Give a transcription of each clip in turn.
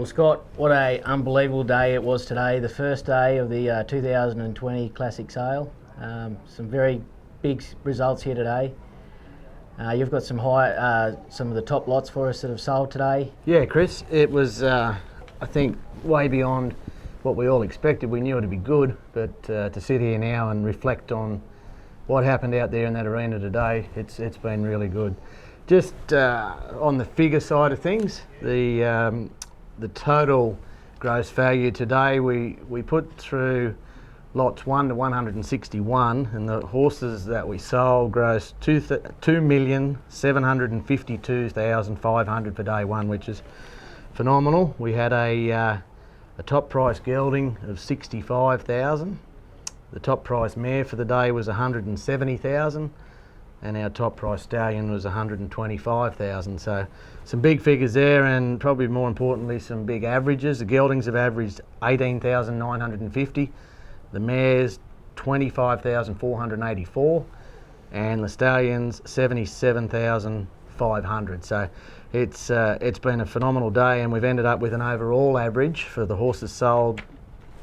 Well, Scott, what a unbelievable day it was today, the first day of the 2020 Classic Sale. Some very big results here today. You've got some of the top lots for us that have sold today. Yeah, Chris, it was, I think, way beyond what we all expected. We knew it'd be good, but to sit here now and reflect on what happened out there in that arena today, it's been really good. Just on the figure side of things, the total gross value today, we put through lots 1 to 161, and the horses that we sold grossed 2,752,500 for day one, which is phenomenal. We had a top price gelding of 65,000. The top price mare for the day was 170,000. And our top price stallion was 125,000. So some big figures there, and probably more importantly, some big averages. The geldings have averaged 18,950. The mares 25,484, and the stallions 77,500. So it's been a phenomenal day, and we've ended up with an overall average for the horses sold,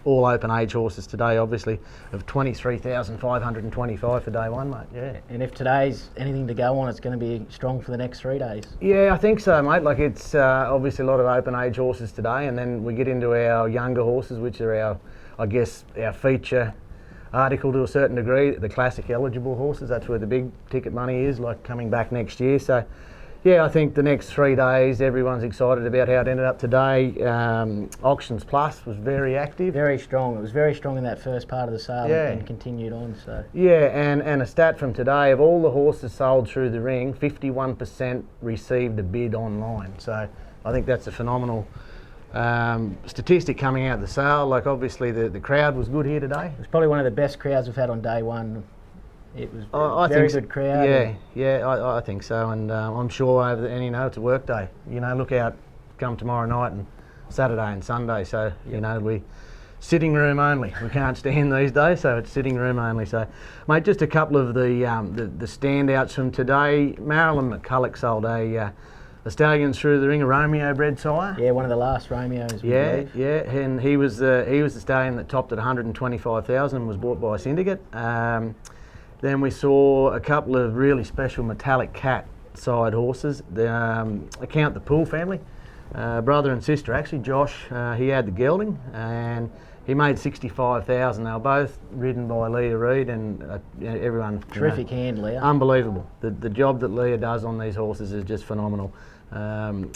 all open age horses today, obviously, of 23,525 for day one, mate. Yeah. And if today's anything to go on, it's going to be strong for the next 3 days. Yeah, I think so, mate. Like, it's obviously a lot of open age horses today, and then we get into our younger horses, which are our feature article to a certain degree, the classic eligible horses. That's where the big ticket money is, like coming back next year. So yeah, I think the next 3 days, everyone's excited about how it ended up today. Auctions Plus was very active. Very strong. It was very strong in that first part of the sale, yeah, and continued on. So yeah, and a stat from today, of all the horses sold through the ring, 51% received a bid online. So I think that's a phenomenal statistic coming out of the sale. Like, obviously the crowd was good here today. It was probably one of the best crowds we've had on day one. It was a very good crowd. Yeah, I think so, and I'm sure it's a work day. Look out, come tomorrow night and Saturday and Sunday. So we sitting room only. We can't stand these days, so it's sitting room only. So, mate, just a couple of the standouts from today. Marilyn McCulloch sold a stallion through the ring, a Romeo bred sire. Yeah, one of the last Romeos. Yeah, and he was the stallion that topped at 125,000 and was bought by a syndicate. Then we saw a couple of really special metallic cat side horses. Account the Poole family, brother and sister actually. Josh, he had the gelding, and he made 65,000. They were both ridden by Leah Reid, and everyone. Terrific hand, Leah. Unbelievable. The job that Leah does on these horses is just phenomenal.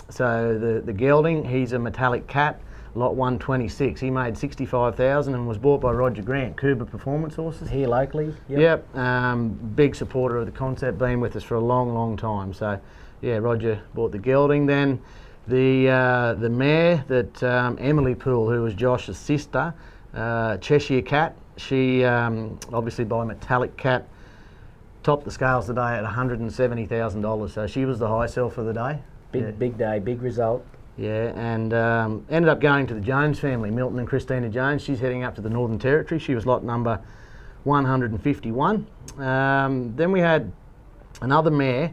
So the gelding, he's a metallic cat, lot 126. He made 65,000 and was bought by Roger Grant, Cooper Performance Horses. Here locally? Yep. Big supporter of the concept, been with us for a long time. So yeah, Roger bought the gelding. Then the mare that Emily Poole, who was Josh's sister, Cheshire Cat, she obviously by Metallic Cat, topped the scales today at $170,000. So she was the high sell for the day. Big day, big result. Yeah, and ended up going to the Jones family, Milton and Christina Jones. She's heading up to the Northern Territory. She was lot number 151. Then we had another mare.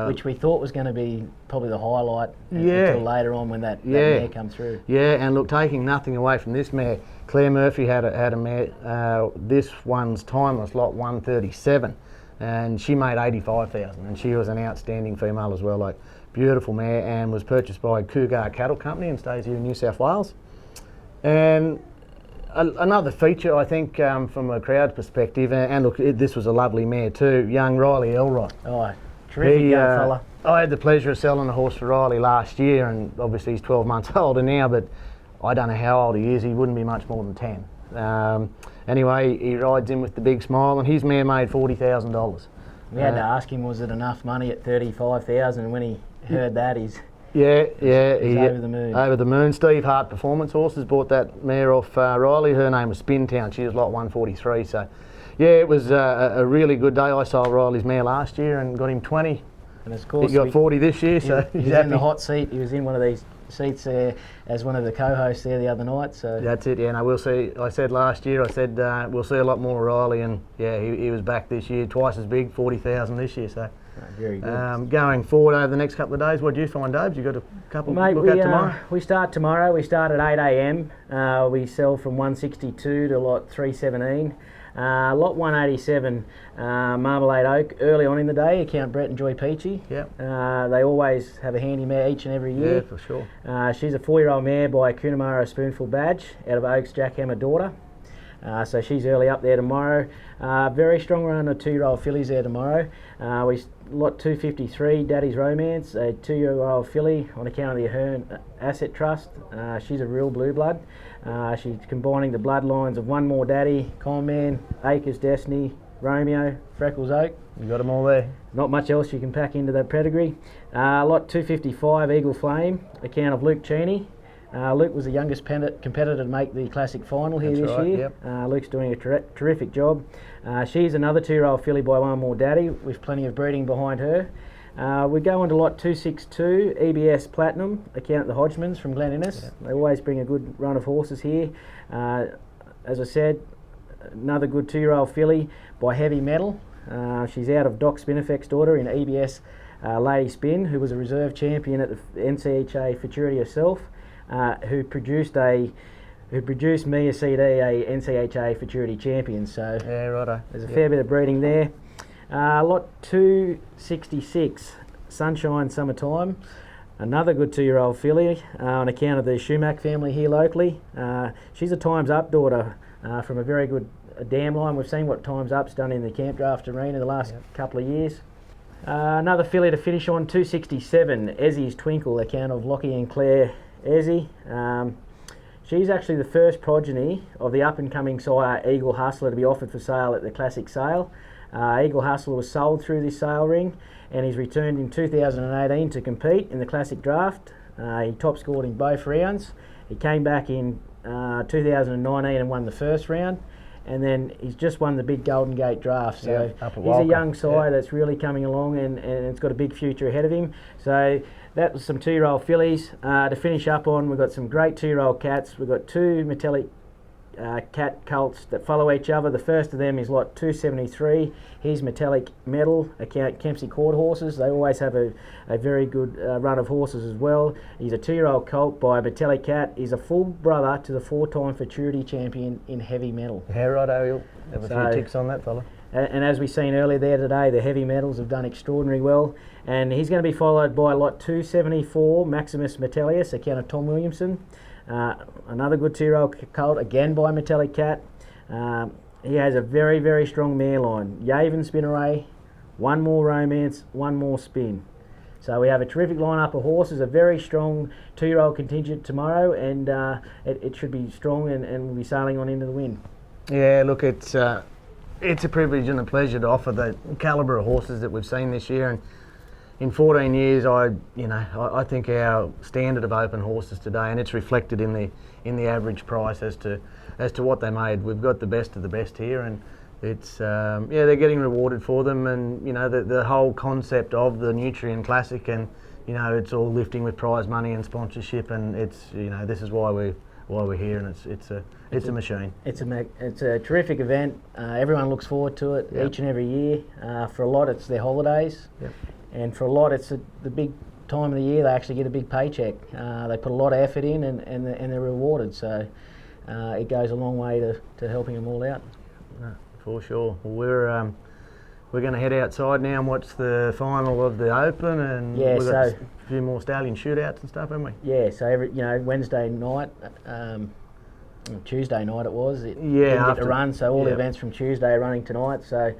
Which we thought was going to be probably the highlight until later on when that mare come through. Yeah, and look, taking nothing away from this mare, Claire Murphy had a mare, this one's timeless, lot 137, and she made 85,000, and she was an outstanding female as well. Like, beautiful mare, and was purchased by Cougar Cattle Company and stays here in New South Wales. And another feature, I think, from a crowd perspective, and look, this was a lovely mare too, young Riley Elroy. Oh, terrific young fella. I had the pleasure of selling a horse for Riley last year, and obviously he's 12 months older now, but I don't know how old he is. He wouldn't be much more than 10. Anyway, he rides in with the big smile, and his mare made $40,000. We had to ask him, was it enough money at $35,000? And when he heard that, he's over the moon. Over the moon. Steve Hart Performance Horses bought that mare off Riley. Her name was Spin Town. She was lot 143. So, yeah, it was a really good day. I sold Riley's mare last year and got him 20. And of course, he got 40 this year. So he was in the hot seat. He was in one of these seats there as one of the co-hosts there the other night. So That's it, yeah. No, we'll see. I said last year, we'll see a lot more of Riley, and yeah, he was back this year, twice as big, 40,000 this year. So very good. going forward over the next couple of days, what do you find, Dave? You got a couple Mate, to look at tomorrow? We start tomorrow. We start at 8 a.m. We sell from 162 to lot 317. Lot 187, Marmalade Oak, early on in the day, Count Brett and Joy Peachy. Yep. They always have a handy mare each and every year. Yeah, for sure. She's a 4-year-old mare by Coonamarra Spoonful Badge out of Oak's Jackhammer daughter. So she's early up there tomorrow. Very strong run of 2-year-old fillies there tomorrow. Lot 253, Daddy's Romance, a 2-year-old filly on account of the Ahern Asset Trust. She's a real blue blood. She's combining the bloodlines of One More Daddy, Conman, Acres Destiny, Romeo, Freckles Oak. You got them all there. Not much else you can pack into that pedigree. Lot 255, Eagle Flame, account of Luke Cheney. Luke was the youngest competitor to make the classic final here this year. Yep. Luke's doing a terrific job. She's another 2-year-old filly by One More Daddy with plenty of breeding behind her. We go on to lot 262, EBS Platinum, account of the Hodgmans from Glen Innes. Yep. They always bring a good run of horses here. As I said, another good 2-year-old filly by Heavy Metal. She's out of Doc Spinifex daughter in EBS Lady Spin, who was a reserve champion at the NCHA Futurity herself. Who produced me a CD, a NCHA Futurity champion. So yeah, righto. There's a fair bit of breeding there. Lot 266, Sunshine Summertime, another good 2-year-old filly on account of the Schumack family here locally. She's a Times Up daughter from a very good dam line. We've seen what Times Up's done in the Camp Draft arena the last couple of years. Another filly to finish on, 267, Ezzy's Twinkle, account of Lockie and Claire Ezzy. She's actually the first progeny of the up-and-coming sire Eagle Hustler to be offered for sale at the Classic Sale. Eagle Hustler was sold through this sale ring, and he's returned in 2018 to compete in the Classic Draft. He top scored in both rounds. He came back in 2019 and won the first round, and then he's just won the big Golden Gate Draft. So he's a young sire that's really coming along, and it's got a big future ahead of him. So that was some 2-year-old fillies. To finish up on, we've got some great 2-year-old cats. We've got 2 metallic cat colts that follow each other. The first of them is lot 273. He's Metallic Metal, account Kempsey Court horses. They always have a very good run of horses as well. He's a 2-year-old colt by Metallic Cat. He's a full brother to the 4-time Futurity champion in Heavy Metal. Yeah, righto. You'll have a few ticks on that fella. And as we've seen earlier there today, the Heavy Metals have done extraordinarily well. And he's going to be followed by lot 274, Maximus Metallius, account of Tom Williamson. Another good 2-year-old colt, again by Metallic Cat. He has a very, very strong mare line. Yaven Spin Array, One More Romance, One More Spin. So we have a terrific lineup of horses, a very strong 2-year-old contingent tomorrow, and it should be strong and we'll be sailing on into the wind. Yeah, look, it's a privilege and a pleasure to offer the calibre of horses that we've seen this year. And in 14 years, I think our standard of open horses today, and it's reflected in the average price as to what they made. We've got the best of the best here, and it's they're getting rewarded for them. And the whole concept of the Nutrien Classic, and it's all lifting with prize money and sponsorship, and it's this is why we're here, and it's a machine. It's a terrific event. Everyone looks forward to it each and every year. For a lot, it's their holidays. Yep. And for a lot, it's the big time of the year they actually get a big paycheck. They put a lot of effort in and they're rewarded. So it goes a long way to helping them all out. No, for sure. Well, we're going to head outside now and watch the final of the Open, and we've got a few more stallion shootouts and stuff, haven't we? Yeah. So Wednesday night, Tuesday night it was. Didn't get to run. So all the events from Tuesday are running tonight. So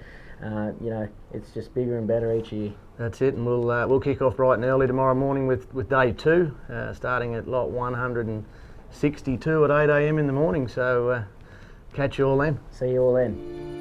it's just bigger and better each year. That's it, and we'll kick off bright and early tomorrow morning with day 2, starting at lot 162 at 8 a.m. in the morning. So catch you all then. See you all then.